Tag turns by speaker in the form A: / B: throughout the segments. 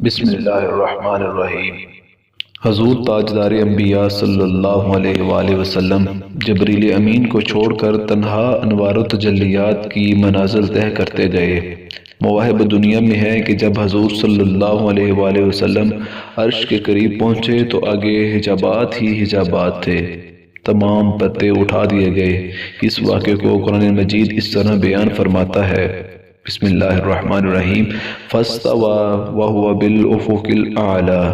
A: بسم اللہ الرحمن الرحیم۔ حضور تاجدار انبیاء صلی اللہ علیہ وآلہ وسلم جبریل امین کو چھوڑ کر تنہا انوار و تجلیات کی منازل طے کرتے گئے۔ مواہب دنیا میں ہے کہ جب حضور صلی اللہ علیہ وآلہ وسلم عرش کے قریب پہنچے تو آگے حجابات ہی حجابات تھے، تمام پردے اٹھا دیے گئے۔ اس واقعے کو قرآن مجید اس طرح بیان فرماتا ہے، بسم اللہ الرحمن الرحیم، فَاسْتَوَىٰ وَهُوَ بِالْأُفُقِ الْأَعْلَىٰ۔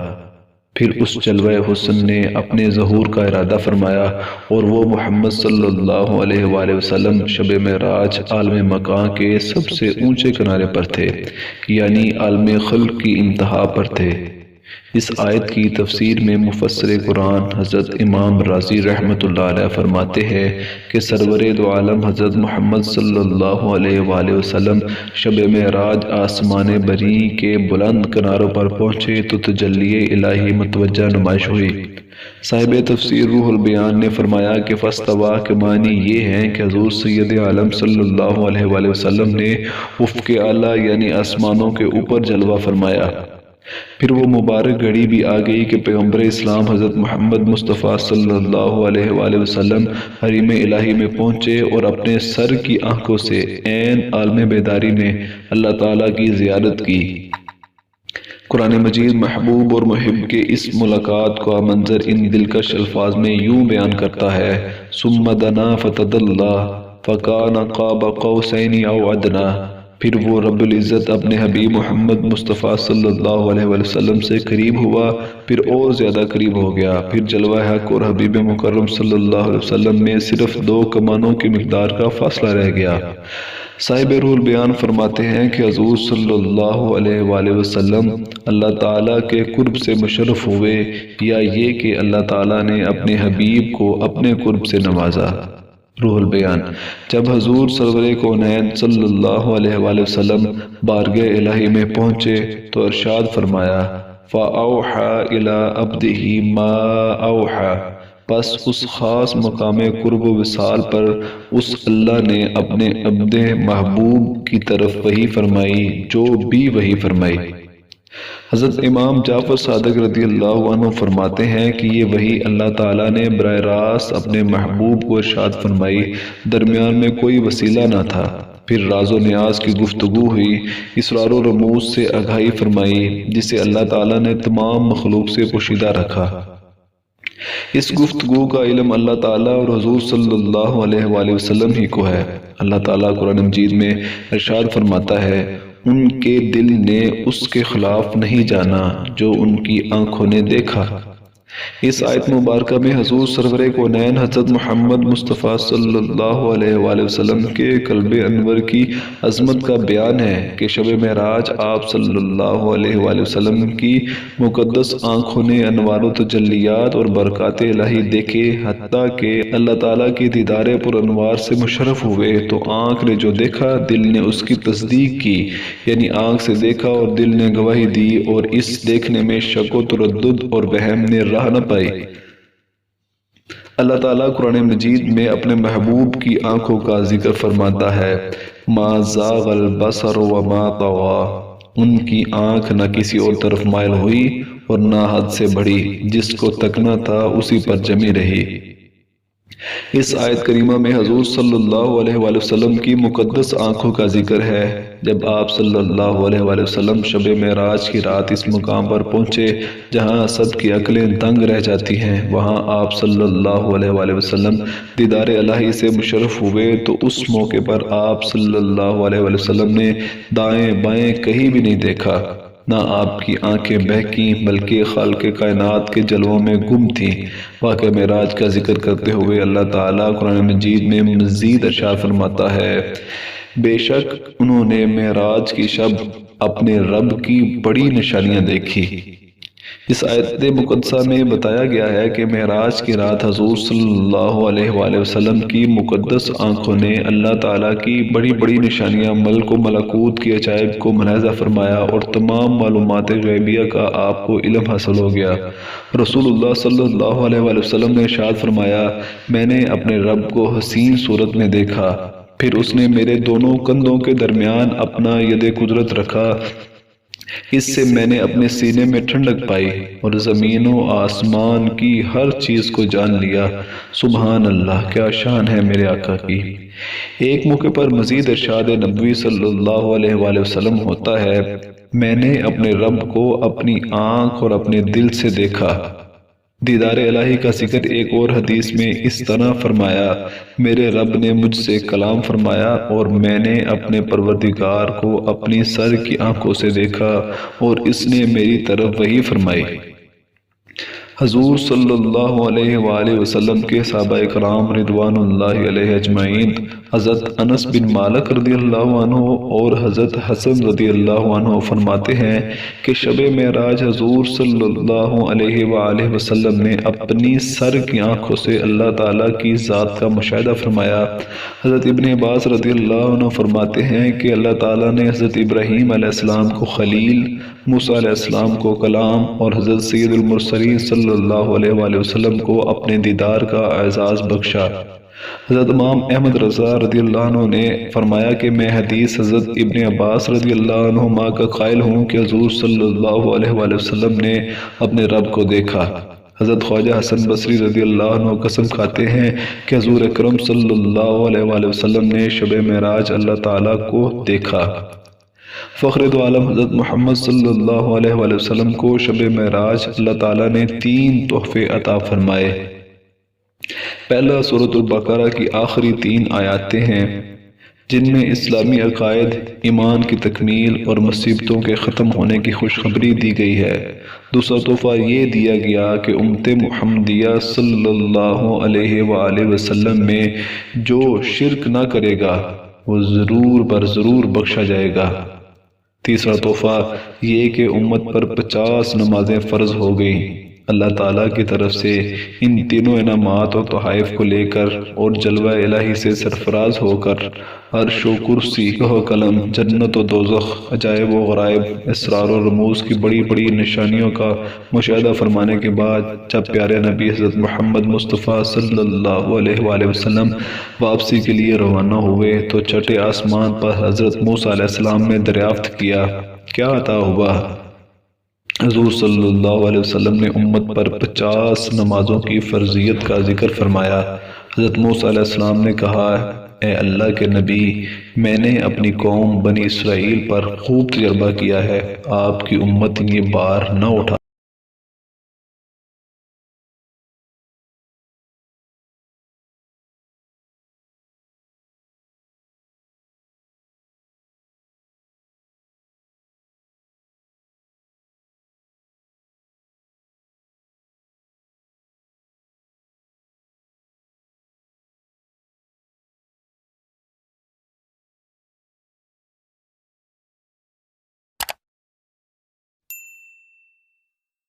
A: پھر اس جلوہ حسن نے اپنے ظہور کا ارادہ فرمایا اور وہ محمد صلی اللہ علیہ وآلہ وسلم شب معراج عالم مکان کے سب سے اونچے کنارے پر تھے، یعنی عالم خلق کی انتہا پر تھے۔ اس آیت کی تفسیر میں مفسر قرآن حضرت امام رازی رحمۃ اللہ علیہ فرماتے ہیں کہ سرور دو عالم حضرت محمد صلی اللہ علیہ وآلہ وسلم شب معراج آسمان بری کے بلند کناروں پر پہنچے تو تجلی الہی متوجہ نمائش ہوئی۔ صاحب تفسیر روح البیان نے فرمایا کہ فاستوا کے معنی یہ ہیں کہ حضور سید عالم صلی اللہ علیہ وآلہ وسلم نے افق اعلیٰ یعنی آسمانوں کے اوپر جلوہ فرمایا۔ پھر وہ مبارک گھڑی بھی آ گئی کہ پیغمبر اسلام حضرت محمد مصطفیٰ صلی اللہ علیہ وآلہ وسلم حریم الہی میں پہنچے اور اپنے سر کی آنکھوں سے عین عالم بیداری میں اللہ تعالیٰ کی زیارت کی۔ قرآن مجید محبوب اور محب کے اس ملاقات کا منظر ان دلکش الفاظ میں یوں بیان کرتا ہے، ثم دنا فتدلی فکان قاب قوسین او ادنی۔ پھر وہ رب العزت اپنے حبیب محمد مصطفیٰ صلی اللہ علیہ وسلم سے قریب ہوا، پھر اور زیادہ قریب ہو گیا۔ پھر جلوہ حق اور حبیب مکرم صلی اللہ علیہ وسلم میں صرف 2 کمانوں کی مقدار کا فاصلہ رہ گیا۔ صاحب روح البیان فرماتے ہیں کہ حضور صلی اللہ علیہ وآلہ وسلم اللہ تعالیٰ کے قرب سے مشرف ہوئے، یا یہ کہ اللہ تعالیٰ نے اپنے حبیب کو اپنے قرب سے نوازا۔ روح البیان، جب حضور سرور کونین صلی اللہ علیہ وآلہ وسلم بارگاہ الہی میں پہنچے تو ارشاد فرمایا، فَأَوْحَى إِلَىٰ عَبْدِهِ مَا أَوْحَى۔ پس اس خاص مقام قرب و وصال پر اس اللہ نے اپنے عبد محبوب کی طرف وحی فرمائی جو بھی وحی فرمائی۔ حضرت امام جعفر صادق رضی اللہ عنہ فرماتے ہیں کہ یہ وحی اللہ تعالیٰ نے براہ راست اپنے محبوب کو ارشاد فرمائی، درمیان میں کوئی وسیلہ نہ تھا۔ پھر راز و نیاز کی گفتگو ہوئی، اسرار و رموز سے آگاہی فرمائی جسے اللہ تعالیٰ نے تمام مخلوق سے پوشیدہ رکھا۔ اس گفتگو کا علم اللہ تعالیٰ اور حضور صلی اللہ علیہ وآلہ وسلم ہی کو ہے۔ اللہ تعالیٰ قرآن مجید میں ارشاد فرماتا ہے، ان کے دل نے اس کے خلاف نہیں جانا جو ان کی آنکھوں نے دیکھا۔ اس آیت مبارکہ میں حضور سرور کونین حضرت محمد مصطفیٰ صلی اللہ علیہ وآلہ وسلم کے قلب انور کی عظمت کا بیان ہے کہ شب معراج آپ صلی اللہ علیہ وآلہ وسلم کی مقدس آنکھوں نے انوار و تجلیات اور برکات الہی دیکھے، حتیٰ کہ اللہ تعالیٰ کی دیدار پر انوار سے مشرف ہوئے تو آنکھ نے جو دیکھا دل نے اس کی تصدیق کی، یعنی آنکھ سے دیکھا اور دل نے گواہی دی، اور اس دیکھنے میں شک و تردد اور وہم نے راہ نہ پائی۔ اللہ تعالیٰ قرآن مجید میں اپنے محبوب کی آنکھوں کا ذکر فرماتا ہے، ما زاغ البصر وما طغى۔ ان کی آنکھ نہ کسی اور طرف مائل ہوئی اور نہ حد سے بڑھی، جس کو تکنا تھا اسی پر جمی رہی۔ اس آیت کریمہ میں حضور صلی اللہ علیہ وآلہ وسلم کی مقدس آنکھوں کا ذکر ہے۔ جب آپ صلی اللہ علیہ وآلہ وسلم شب معراج کی رات اس مقام پر پہنچے جہاں سب کی عقلیں دنگ رہ جاتی ہیں، وہاں آپ صلی اللہ علیہ وآلہ وسلم دیدار الہی سے مشرف ہوئے تو اس موقع پر آپ صلی اللہ علیہ وآلہ وسلم نے دائیں بائیں کہیں بھی نہیں دیکھا، نہ آپ کی آنکھیں بہکیں بلکہ خالق کائنات کے جلووں میں گم تھیں۔ واقعہ معراج کا ذکر کرتے ہوئے اللہ تعالیٰ قرآن مجید میں مزید ارشاد فرماتا ہے، بے شک انہوں نے معراج کی شب اپنے رب کی بڑی نشانیاں دیکھی۔ اس آیت مقدسہ میں بتایا گیا ہے کہ معراج کی رات حضور صلی اللہ علیہ وآلہ وسلم کی مقدس آنکھوں نے اللہ تعالیٰ کی بڑی بڑی نشانیاں، ملک و ملکوت کی عجائب کو ملاحظہ فرمایا اور تمام معلومات غیبیہ کا آپ کو علم حاصل ہو گیا۔ رسول اللہ صلی اللہ علیہ وآلہ وسلم نے ارشاد فرمایا، میں نے اپنے رب کو حسین صورت میں دیکھا، پھر اس نے میرے دونوں کندھوں کے درمیان اپنا ید قدرت رکھا اس سے میں نے اپنے سینے میں ٹھنڈک پائی اور زمین و آسمان کی ہر چیز کو جان لیا۔ سبحان اللہ، کیا شان ہے میرے آقا کی۔ ایک موقع پر مزید ارشاد نبوی صلی اللہ علیہ وآلہ وسلم ہوتا ہے، میں نے اپنے رب کو اپنی آنکھ اور اپنے دل سے دیکھا۔ دیدار الہی کا ذکر ایک اور حدیث میں اس طرح فرمایا، میرے رب نے مجھ سے کلام فرمایا اور میں نے اپنے پروردگار کو اپنی سر کی آنکھوں سے دیکھا اور اس نے میری طرف وحی فرمائی۔ حضور صلی اللہ علیہ وآلہ وسلم کے صحابہ کرام رضوان اللہ علیہ اجمعین حضرت انس بن مالک رضی اللہ عنہ اور حضرت حسن رضی اللہ عنہ فرماتے ہیں کہ شب معراج حضور صلی اللہ علیہ وآلہ وسلم نے اپنی سر کی آنکھوں سے اللہ تعالیٰ کی ذات کا مشاہدہ فرمایا۔ حضرت ابن عباس رضی اللہ عنہ فرماتے ہیں کہ اللہ تعالیٰ نے حضرت ابراہیم علیہ السلام کو خلیل، موسیٰ علیہ السلام کو کلام اور حضرت سید المرسلین صلی اللہ علیہ وآلہ وسلم کو اپنے دیدار کا اعزاز بخشا۔ حضرت امام احمد رضا رضی اللہ عنہ نے فرمایا کہ میں حدیث حضرت ابن عباس رضی اللہ عنہما کا قائل ہوں کہ حضور صلی اللہ علیہ وآلہ وسلم نے اپنے رب کو دیکھا۔ حضرت خواجہ حسن بصری رضی اللہ عنہ قسم کھاتے ہیں کہ حضور اکرم صلی اللہ علیہ وآلہ وسلم نے شب معراج اللہ تعالیٰ کو دیکھا۔ فخر دو عالم حضرت محمد صلی اللہ علیہ وآلہ وسلم کو شب معراج اللہ تعالیٰ نے 3 تحفے عطا فرمائے۔ پہلا سورۃ البقرہ کی آخری 3 آیاتیں ہیں جن میں اسلامی عقائد، ایمان کی تکمیل اور مصیبتوں کے ختم ہونے کی خوشخبری دی گئی ہے۔ دوسرا تحفہ یہ دیا گیا کہ امت محمدیہ صلی اللہ علیہ وآلہ وسلم میں جو شرک نہ کرے گا وہ ضرور بر ضرور بخشا جائے گا۔ تیسرا تحفہ یہ کہ امت پر 50 نمازیں فرض ہو گئیں۔ اللہ تعالیٰ کی طرف سے ان تینوں انعامات و تحائف کو لے کر اور جلوہ الہی سے سرفراز ہو کر عرش و کرسی، لوح و قلم، جنت و دوزخ، عجائب و غرائب، اسرار و رموز کی بڑی بڑی نشانیوں کا مشاہدہ فرمانے کے بعد جب پیارے نبی حضرت محمد مصطفیٰ صلی اللہ علیہ وآلہ وسلم واپسی کے لیے روانہ ہوئے تو چھٹے آسمان پر حضرت موسیٰ علیہ السلام نے دریافت کیا، کیا عطا ہوا؟ حضور صلی اللہ علیہ وسلم نے امت پر 50 نمازوں کی فرضیت کا ذکر فرمایا۔ حضرت موسیٰ علیہ السلام نے کہا، اے اللہ کے نبی، میں نے اپنی قوم بنی اسرائیل پر خوب تجربہ کیا ہے، آپ کی امت یہ بار نہ اٹھا